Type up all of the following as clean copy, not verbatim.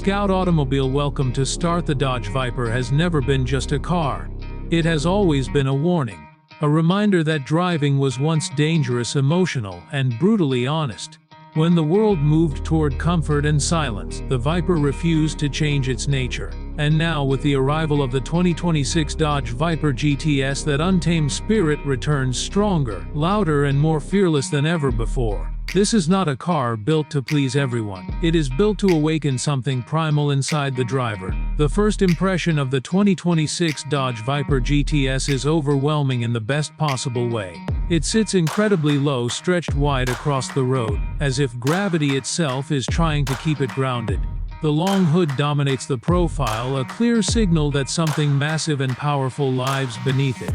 Scout Automobile. Welcome to Start. The Dodge Viper has never been just a car. It has always been a warning. A reminder that driving was once dangerous, emotional, and brutally honest. When the world moved toward comfort and silence, the Viper refused to change its nature. And now, with the arrival of the 2026 Dodge Viper GTS, that untamed spirit returns stronger, louder, and more fearless than ever before. This is not a car built to please everyone. It is built to awaken something primal inside the driver. The first impression of the 2026 Dodge Viper GTS is overwhelming in the best possible way. It sits incredibly low, stretched wide across the road, as if gravity itself is trying to keep it grounded. The long hood dominates the profile, a clear signal that something massive and powerful lies beneath it.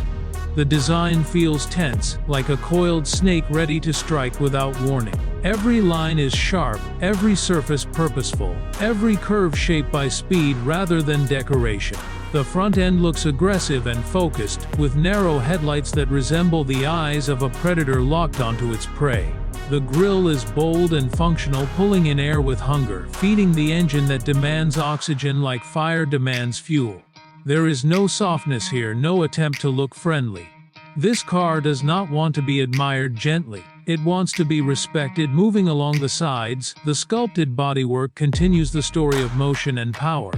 The design feels tense, like a coiled snake ready to strike without warning. Every line is sharp, every surface purposeful, every curve shaped by speed rather than decoration. The front end looks aggressive and focused, with narrow headlights that resemble the eyes of a predator locked onto its prey. The grille is bold and functional, pulling in air with hunger, feeding the engine that demands oxygen like fire demands fuel. There is no softness here, no attempt to look friendly. This car does not want to be admired gently. It wants to be respected. Moving along the sides, the sculpted bodywork continues the story of motion and power.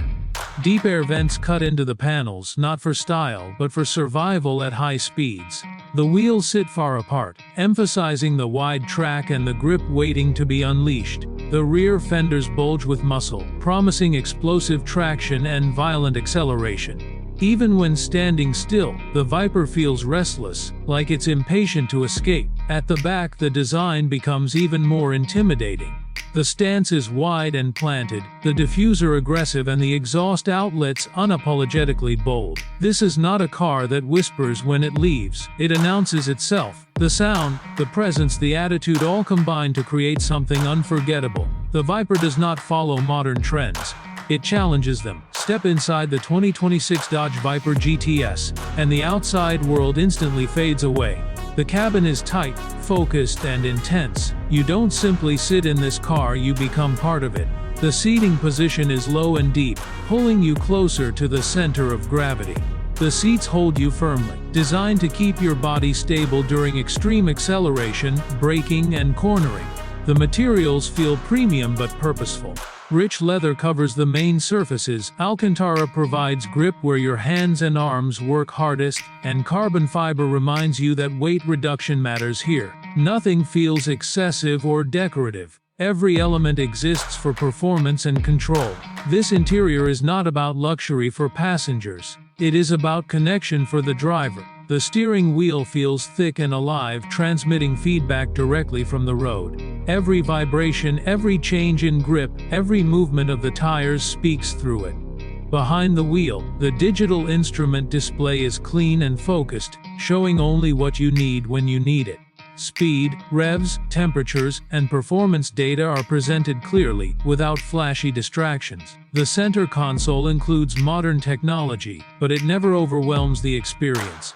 Deep air vents cut into the panels, not for style, but for survival at high speeds. The wheels sit far apart, emphasizing the wide track and the grip waiting to be unleashed. The rear fenders bulge with muscle, promising explosive traction and violent acceleration. Even when standing still, the Viper feels restless, like it's impatient to escape. At the back, the design becomes even more intimidating. The stance is wide and planted, the diffuser aggressive, and the exhaust outlets unapologetically bold. This is not a car that whispers when it leaves. It announces itself. The sound, the presence, the attitude all combine to create something unforgettable. The Viper does not follow modern trends. It challenges them. Step inside the 2026 Dodge Viper GTS, and the outside world instantly fades away. The cabin is tight, focused, and intense. You don't simply sit in this car, you become part of it. The seating position is low and deep, pulling you closer to the center of gravity. The seats hold you firmly, designed to keep your body stable during extreme acceleration, braking, and cornering. The materials feel premium but purposeful. Rich leather covers the main surfaces, Alcantara provides grip where your hands and arms work hardest, and carbon fiber reminds you that weight reduction matters here. Nothing feels excessive or decorative. Every element exists for performance and control. This interior is not about luxury for passengers. It is about connection for the driver. The steering wheel feels thick and alive, transmitting feedback directly from the road. Every vibration, every change in grip, every movement of the tires speaks through it. Behind the wheel, the digital instrument display is clean and focused, showing only what you need when you need it. Speed, revs, temperatures, and performance data are presented clearly, without flashy distractions. The center console includes modern technology, but it never overwhelms the experience.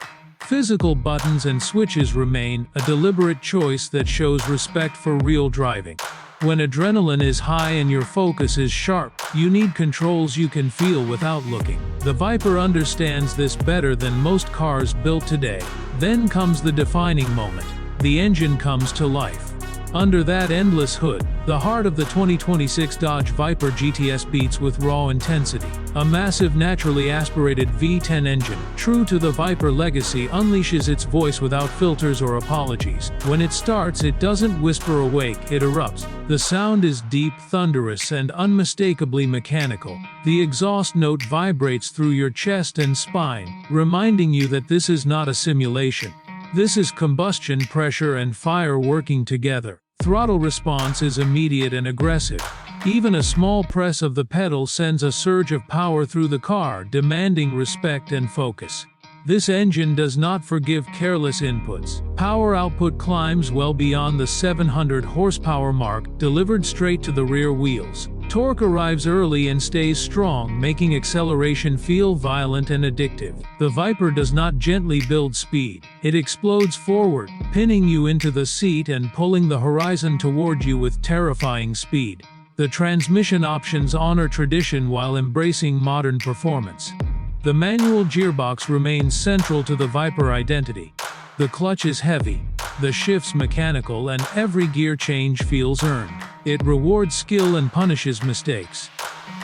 Physical buttons and switches remain, a deliberate choice that shows respect for real driving. When adrenaline is high and your focus is sharp, you need controls you can feel without looking. The Viper understands this better than most cars built today. Then comes the defining moment. The engine comes to life. Under that endless hood, the heart of the 2026 Dodge Viper GTS beats with raw intensity. A massive, naturally aspirated V10 engine, true to the Viper legacy, unleashes its voice without filters or apologies. When it starts, it doesn't whisper awake, it erupts. The sound is deep, thunderous, and unmistakably mechanical. The exhaust note vibrates through your chest and spine, reminding you that this is not a simulation. This is combustion, pressure, and fire working together. Throttle response is immediate and aggressive. Even a small press of the pedal sends a surge of power through the car, demanding respect and focus. This engine does not forgive careless inputs. Power output climbs well beyond the 700 horsepower mark, delivered straight to the rear wheels. Torque arrives early and stays strong, making acceleration feel violent and addictive. The Viper does not gently build speed. It explodes forward, pinning you into the seat and pulling the horizon toward you with terrifying speed. The transmission options honor tradition while embracing modern performance. The manual gearbox remains central to the Viper identity. The clutch is heavy, the shifts mechanical, and every gear change feels earned. It rewards skill and punishes mistakes.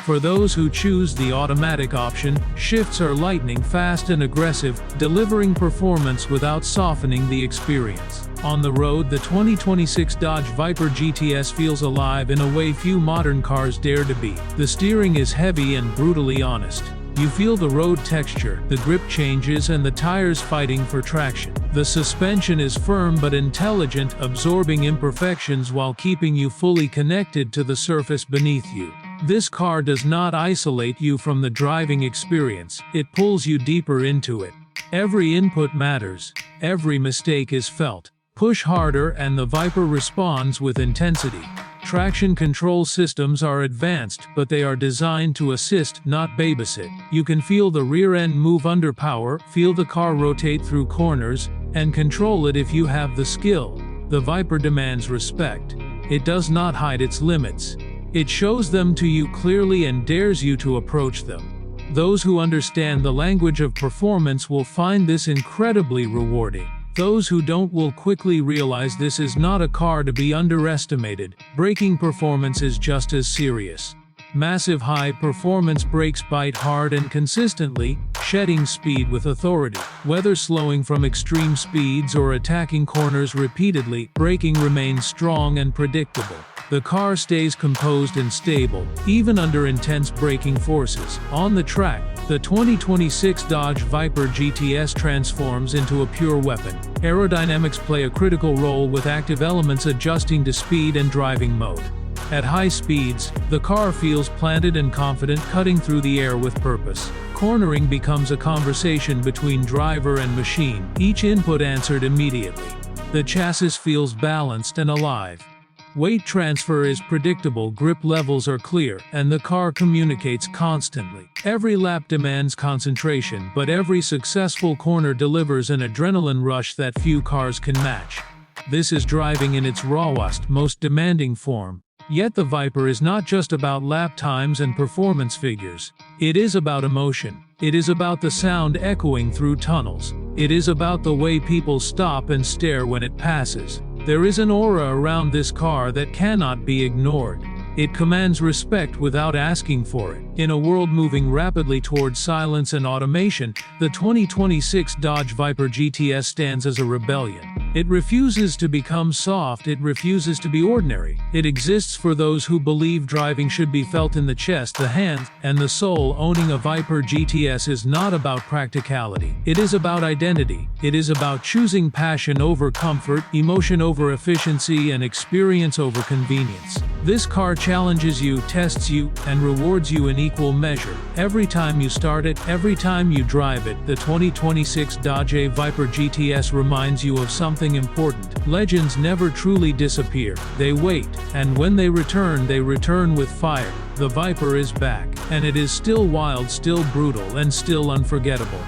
For those who choose the automatic option, shifts are lightning fast and aggressive, delivering performance without softening the experience. On the road, the 2026 Dodge Viper GTS feels alive in a way few modern cars dare to be. The steering is heavy and brutally honest. You feel the road texture, the grip changes, and the tires fighting for traction. The suspension is firm but intelligent, absorbing imperfections while keeping you fully connected to the surface beneath you. This car does not isolate you from the driving experience, it pulls you deeper into it. Every input matters, every mistake is felt. Push harder and the Viper responds with intensity. Traction control systems are advanced, but they are designed to assist, not babysit. You can feel the rear end move under power, feel the car rotate through corners, and control it if you have the skill. The Viper demands respect. It does not hide its limits. It shows them to you clearly and dares you to approach them. Those who understand the language of performance will find this incredibly rewarding. Those who don't will quickly realize this is not a car to be underestimated. Braking performance is just as serious. Massive high-performance brakes bite hard and consistently, shedding speed with authority. Whether slowing from extreme speeds or attacking corners repeatedly, braking remains strong and predictable. The car stays composed and stable, even under intense braking forces. On the track, the 2026 Dodge Viper GTS transforms into a pure weapon. Aerodynamics play a critical role with active elements adjusting to speed and driving mode. At high speeds, the car feels planted and confident, cutting through the air with purpose. Cornering becomes a conversation between driver and machine, each input answered immediately. The chassis feels balanced and alive. Weight transfer is predictable, grip levels are clear, and the car communicates constantly. Every lap demands concentration, but every successful corner delivers an adrenaline rush that few cars can match. This is driving in its rawest, most demanding form. Yet the Viper is not just about lap times and performance figures. It is about emotion. It is about the sound echoing through tunnels. It is about the way people stop and stare when it passes. There is an aura around this car that cannot be ignored. It commands respect without asking for it. In a world moving rapidly towards silence and automation, the 2026 Dodge Viper GTS stands as a rebellion. It refuses to become soft, it refuses to be ordinary. It exists for those who believe driving should be felt in the chest, the hands, and the soul. Owning a Viper GTS is not about practicality. It is about identity. It is about choosing passion over comfort, emotion over efficiency, and experience over convenience. This car challenges you, tests you, and rewards you in equal measure. Every time you start it, every time you drive it, the 2026 Dodge Viper GTS reminds you of something important. Legends never truly disappear. They wait, and when they return with fire. The Viper is back, and it is still wild, still brutal, and still unforgettable.